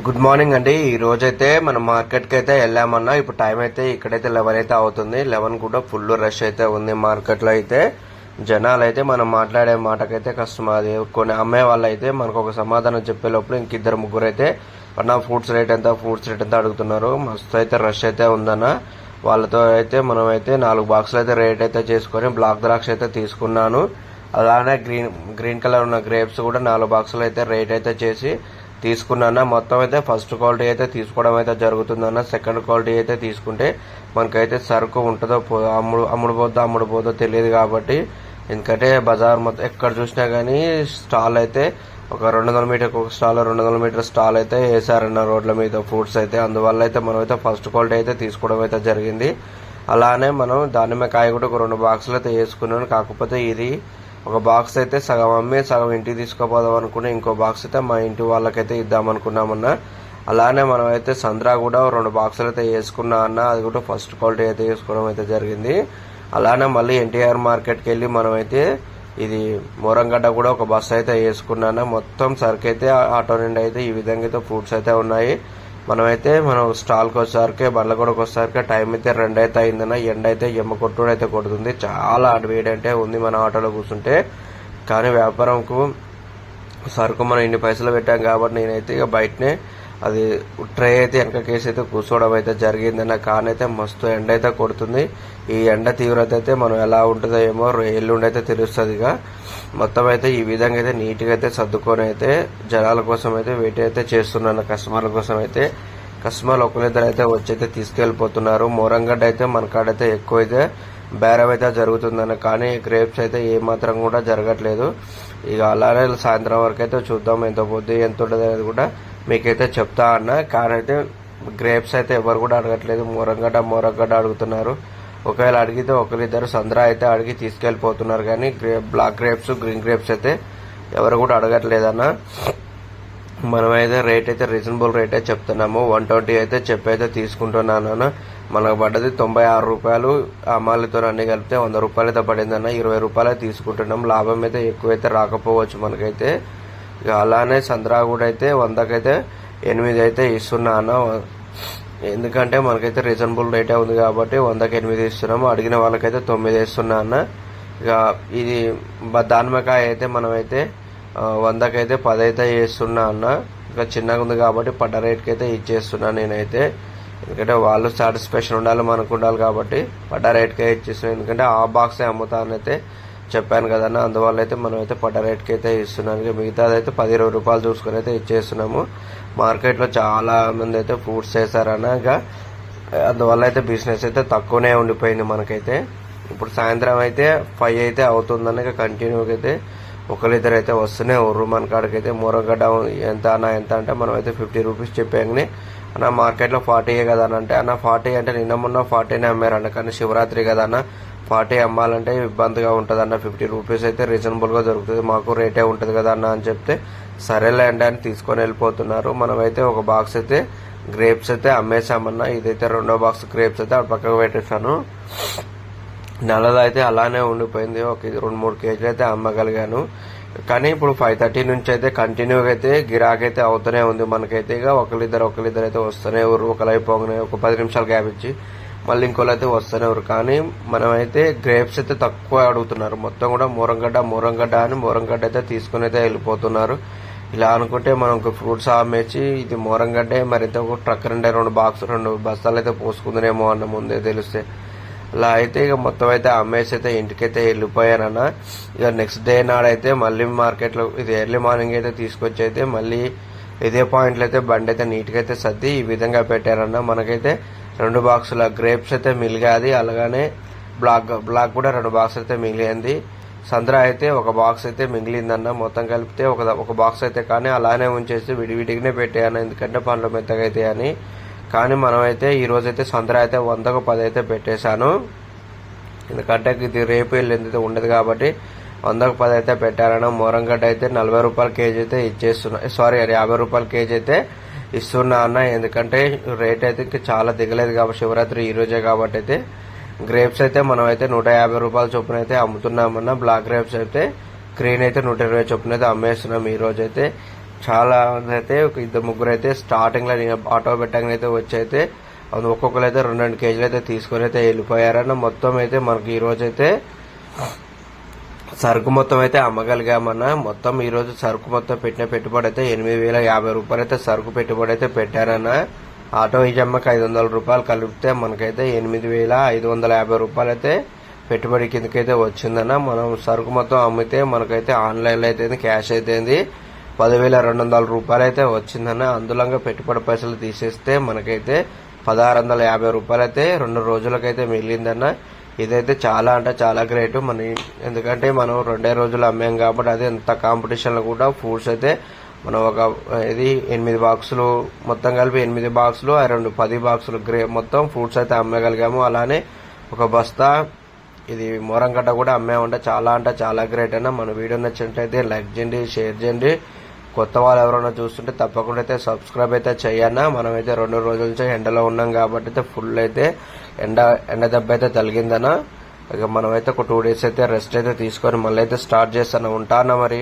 Good morning అండి. ఈ రోజైతే మనం మార్కెట్ కి అయితే వెళ్ళామన్నా. ఇప్పుడు టైం అయితే ఇక్కడైతే 11 అయితే అవుతుంది. 11 కూడా ఫుల్ రష్ అయితే ఉంది మార్కెట్ లో. అయితే జనాలు అయితే మనం మాట్లాడే మాటకైతే కష్టం. అది కొన్ని అమ్మే వాళ్ళు అయితే మనకు ఒక సమాధానం చెప్పే లోపల ఇంకిద్దరు ముగ్గురు అయితే అన్న ఫ్రూట్స్ రేట్ ఎంత అడుగుతున్నారు. మస్తు అయితే రష్ అయితే ఉందన్న. వాళ్ళతో అయితే మనం అయితే 4 బాక్సులు అయితే రేట్ అయితే చేసుకొని బ్లాక్ ద్రాక్ష అయితే తీసుకున్నాను. అలానే గ్రీన్ కలర్ ఉన్న గ్రేప్స్ కూడా 4 బాక్సులు అయితే రేట్ అయితే చేసి తీసుకున్నా. మొత్తం అయితే ఫస్ట్ క్వాలిటీ అయితే తీసుకోవడం అయితే జరుగుతుందన్న. సెకండ్ క్వాలిటీ అయితే తీసుకుంటే మనకైతే సరుకు ఉంటుందో అమ్ముడు పోదో తెలియదు కాబట్టి, ఎందుకంటే బజార్ మొత్తం ఎక్కడ చూసినా కానీ స్టాల్ అయితే ఒక 200 మీటర్ ఒక స్టాల్ 200 మీటర్ స్టాల్ అయితే వేసారన్న రోడ్ల మీద ఫ్రూట్స్ అయితే. అందువల్ల అయితే మనం అయితే ఫస్ట్ క్వాలిటీ అయితే తీసుకోవడం అయితే జరిగింది. అలానే మనం దానిమ్మకాయ కూడా ఒక 2 బాక్సులు అయితే వేసుకున్నాను. కాకపోతే ఇది ఒక బాక్స్ అయితే సగం అమ్మి సగం ఇంటికి తీసుకుపోదాం అనుకుని ఇంకో బాక్స్ అయితే మా ఇంటి వాళ్ళకైతే ఇద్దామనుకున్నామన్నా. అలానే మనం అయితే సంద్రా కూడా 2 బాక్సులు అయితే వేసుకున్నా అన్న. అది కూడా ఫస్ట్ క్వాలిటీ అయితే వేసుకోవడం అయితే జరిగింది. అలానే మళ్ళీ ఎన్టీఆర్ మార్కెట్కి వెళ్ళి మనం అయితే ఇది మోరంగడ్డ కూడా ఒక బస్సు అయితే వేసుకున్నాను. మొత్తం సరుకు అయితే ఆటో నుండి అయితే ఈ విధంగా అయితే ఫ్రూట్స్ అయితే ఉన్నాయి. మనం స్టాల్కి వచ్చేసరికి బండ్ల కూడా వచ్చేసరికి టైం అయితే 2 అయితే అయిందన్న. ఎండ అయితే ఎమ్మ కొట్టుడు అయితే కొడుతుంది. చాలా వేడి అంటే ఉంది మన ఆటోలో కూర్చుంటే. కానీ వ్యాపారంకు సరుకు మనం ఇన్ని పైసలు పెట్టాం కాబట్టి నేనైతే ఇక బయటనే అది ట్రే అయితే వెనక కేసు అయితే కూర్చోవడం అయితే జరిగిందన్న. కానైతే మస్తు ఎండ అయితే కొడుతుంది. ఈ ఎండ తీవ్రత అయితే మనం ఎలా ఉంటుందో ఏమో ఎల్లుండి అయితే తెలుస్తుంది. ఇక మొత్తం అయితే ఈ విధంగా అయితే నీట్గా అయితే సర్దుకొని అయితే జనాల కోసం అయితే వెయిట్ అయితే చేస్తున్నాను. కస్టమర్ల కోసం అయితే కస్టమర్లు ఒకరిద్దరు అయితే వచ్చి అయితే తీసుకెళ్లిపోతున్నారు. మోరంగడ్డ అయితే మన కాడైతే ఎక్కువ అయితే బేరం అయితే జరుగుతుందన్న. కానీ గ్రేప్స్ అయితే ఏ మాత్రం కూడా జరగట్లేదు. ఇక అలానే సాయంత్రం వరకు అయితే చూద్దాం ఎంత పొద్దు ఎంత ఉంటుంది అనేది కూడా మీకైతే చెప్తా అన్న. కానీ అయితే గ్రేప్స్ అయితే ఎవరు కూడా అడగట్లేదు. మోరంగడ్డ అడుగుతున్నారు. ఒకవేళ అడిగితే ఒకరిద్దరు సంద్రా అయితే అడిగి తీసుకెళ్లిపోతున్నారు. కానీ బ్లాక్ గ్రేప్స్ గ్రీన్ గ్రేప్స్ అయితే ఎవరు కూడా అడగట్లేదన్న. మనమైతే రేట్ అయితే రీజనబుల్ రేట్ అయితే చెప్తున్నాము. 120 అయితే చెప్పైతే తీసుకుంటున్నాను. మనకు పడ్డది 96 రూపాయలు. అమ్మాలితో అన్ని కలిపితే 100 రూపాయలు అయితే పడిందన్న. 20 రూపాయలు తీసుకుంటున్నాం. లాభం అయితే ఎక్కువైతే రాకపోవచ్చు మనకైతే. ఇక అలానే సంద్రా కూడా అయితే 100కైతే 8 అయితే ఇస్తున్నా అన్న. ఎందుకంటే మనకైతే రీజనబుల్ రేటే ఉంది కాబట్టి 100కి 8 ఇస్తున్నాము. అడిగిన వాళ్ళకైతే 9 ఇస్తున్నా అన్న. ఇక ఇది దానిమ్మకాయ అయితే మనమైతే 100కైతే 10 అయితే వేస్తున్నా అన్న. ఇంకా చిన్నగా ఉంది కాబట్టి పడ్డ రేట్కి అయితే ఇచ్చేస్తున్నా నేనైతే. ఎందుకంటే వాళ్ళు సాటిస్ఫాక్షన్ ఉండాలి మనకు ఉండాలి కాబట్టి పడ్డ రేట్కే ఇచ్చేస్తున్నాను. ఎందుకంటే ఆ బాక్సే అమ్ముతానైతే చెప్పాను కదన్న. అందువల్ల అయితే మనం అయితే పడ్డ రేట్కి అయితే ఇస్తున్నాను. మిగతాదైతే 10-20 రూపాయలు చూసుకొని అయితే ఇచ్చేస్తున్నాము. మార్కెట్లో చాలా మంది అయితే ఫ్రూట్స్ చేశారన్న. ఇక అందువల్ల అయితే బిజినెస్ అయితే తక్కువనే ఉండిపోయింది మనకైతే. ఇప్పుడు సాయంత్రం అయితే 5 అయితే అవుతుందన్న. ఇక కంటిన్యూగా అయితే ఒకరిద్దరు అయితే వస్తూనే ఉర్రు మన కాడికైతే. మోరగడ్డ ఎంత అంటే మనం అయితే 50 రూపీస్ చెప్పాకనే అన్న మార్కెట్లో 40 కదా అని అంటే అన్న 40 అంటే నిన్న మొన్న 40నే అమ్మారన్న. కానీ శివరాత్రి కదా అన్న 40 అమ్మాలంటే ఇబ్బందిగా ఉంటుంది అన్న. 50 రూపీస్ అయితే రీజనబుల్గా దొరుకుతుంది, మాకు రేటే ఉంటుంది కదా అన్న అని చెప్తే సరేలేండి అని తీసుకొని వెళ్ళిపోతున్నారు. మనమైతే ఒక బాక్స్ అయితే గ్రేప్స్ అయితే అమ్మేసామన్నా. ఇదైతే 2వ బాక్స్ గ్రేప్స్ అయితే అటు పక్కకు పెట్టేశాను. నల్లది అయితే అలానే ఉండిపోయింది. ఒక 2-3 కేజీలు అయితే అమ్మగలిగాను. కానీ ఇప్పుడు 5:30 నుంచి అయితే కంటిన్యూగా అయితే గిరాకైతే అవుతూనే ఉంది మనకైతే. ఇక ఒకరిద్దరు అయితే వస్తూనే ఊరు. ఒకలైపోగానే ఒక 10 నిమిషాలు గ్యాప్ ఇచ్చి మళ్ళీ ఇంకోళ్ళు అయితే వస్తూనే ఊరు. కానీ మనమైతే గ్రేప్స్ అయితే తక్కువ అడుగుతున్నారు. మొత్తం కూడా మోరంగడ్డ అయితే తీసుకుని అయితే వెళ్ళిపోతున్నారు. ఇలా అనుకుంటే మనం ఫ్రూట్స్ అమ్మేసి ఇది మోరంగడ్డే మరైతే ఒక ట్రక్ 2 బస్తాలు అయితే పోసుకుందనేమో అన్న ముందే తెలిస్తే. అలా అయితే ఇక మొత్తం అయితే అమ్మేసి అయితే ఇంటికైతే వెళ్ళిపోయానన్న. ఇక నెక్స్ట్ డే నాడైతే మళ్ళీ మార్కెట్లో ఇది ఎర్లీ మార్నింగ్ అయితే తీసుకొచ్చి అయితే మళ్ళీ ఇదే పాయింట్లో అయితే బండి అయితే నీట్గా అయితే సర్ది ఈ విధంగా పెట్టారన్న. మనకైతే 2 బాక్సుల గ్రేప్స్ అయితే మిలిగాది. అలాగనే బ్లాక్ కూడా 2 బాక్స్ అయితే మిగిలింది. సంద్రా అయితే ఒక బాక్స్ అయితే మిగిలిందన్న. మొత్తం కలిపితే ఒక బాక్స్ అయితే కానీ అలానే ఉంచేసి విడివిడిగానే పెట్టాను. ఎందుకంటే పండ్లు మెత్తగా అయితే అని. కానీ మనమైతే ఈరోజైతే సంద్రా అయితే 100కు 10 అయితే పెట్టేశాను. ఎందుకంటే ఇది రేపు వెళ్ళేది ఉండదు కాబట్టి 100కు 10 అయితే పెట్టారన్న. మోరంగడ్డ అయితే 40 రూపాయల కేజీ అయితే ఇచ్చేస్తున్నా. 50 రూపాయల కేజీ అయితే ఇస్తున్నా అన్న. ఎందుకంటే రేట్ అయితే చాలా దిగలేదు కాబట్టి శివరాత్రి ఈ రోజే కాబట్టి అయితే గ్రేప్స్ అయితే మనం అయితే 150 రూపాయల చొప్పున అయితే అమ్ముతున్నామన్నా. బ్లాక్ గ్రేప్స్ అయితే గ్రీన్ అయితే 120 చొప్పున అయితే అమ్మేస్తున్నాం ఈ రోజు అయితే. చాలా మంది అయితే ఒక ఇద్దరు ముగ్గురు అయితే స్టార్టింగ్ లో ఆటో పెట్టంగా అయితే వచ్చి అయితే ఒక్కొక్కరు అయితే 2-2 కేజీలు అయితే తీసుకొని అయితే వెళ్ళిపోయారన్న. మొత్తం అయితే మనకి ఈ రోజు అయితే సరుకు మొత్తం అయితే అమ్మగలిగామన్న. మొత్తం ఈ రోజు సరుకు మొత్తం పెట్టిన పెట్టుబడి అయితే 8,050 రూపాయలు అయితే సరుకు పెట్టుబడి అయితే పెట్టారన్న. ఆటో ఈజమ్మకి 500 రూపాయలు కలిపితే మనకైతే 8,550 రూపాయలు అయితే పెట్టుబడి కిందకైతే వచ్చిందన్న. మనం సరుకు మొత్తం అమ్మితే మనకైతే ఆన్లైన్లో అయితే క్యాష్ అయితే 10,200 రూపాయలు అయితే వచ్చిందన్న. అందులో పెట్టుబడి పైసలు తీసేస్తే మనకైతే 1,650 రూపాయలు అయితే 2 రోజులకైతే మిగిలిందన్న. ఇదైతే చాలా అంటే చాలా గ్రేట్ ఎందుకంటే మనం 2 రోజులు అమ్మాం కాబట్టి అది ఎంత కాంపిటీషన్ లో కూడా ఫ్రూట్స్ అయితే మనం ఒక 8 బాక్సులు మొత్తం కలిపి 8 బాక్సులు 10 బాక్సులు మొత్తం ఫ్రూట్స్ అయితే అమ్మగలిగాము. అలానే ఒక బస్తా ఇది మోరంగడ్డ కూడా అమ్మామంటే చాలా గ్రేట్ అన్న. మన వీడియో నచ్చినట్లయితే లైక్ చేయండి, షేర్ చేయండి. కొత్త వాళ్ళు ఎవరైనా చూస్తుంటే తప్పకుండా అయితే సబ్స్క్రైబ్ అయితే చేయన్నా. మనమైతే 2 రోజుల నుంచి ఎండలో ఉన్నాం కాబట్టి అయితే ఫుల్ అయితే ఎండ దెబ్బ అయితే తగిలిందన్న. ఇక మనమైతే ఒక 2 డేస్ అయితే రెస్ట్ అయితే తీసుకొని మళ్ళీ అయితే స్టార్ట్ చేస్తాను. ఉంటానా మరి.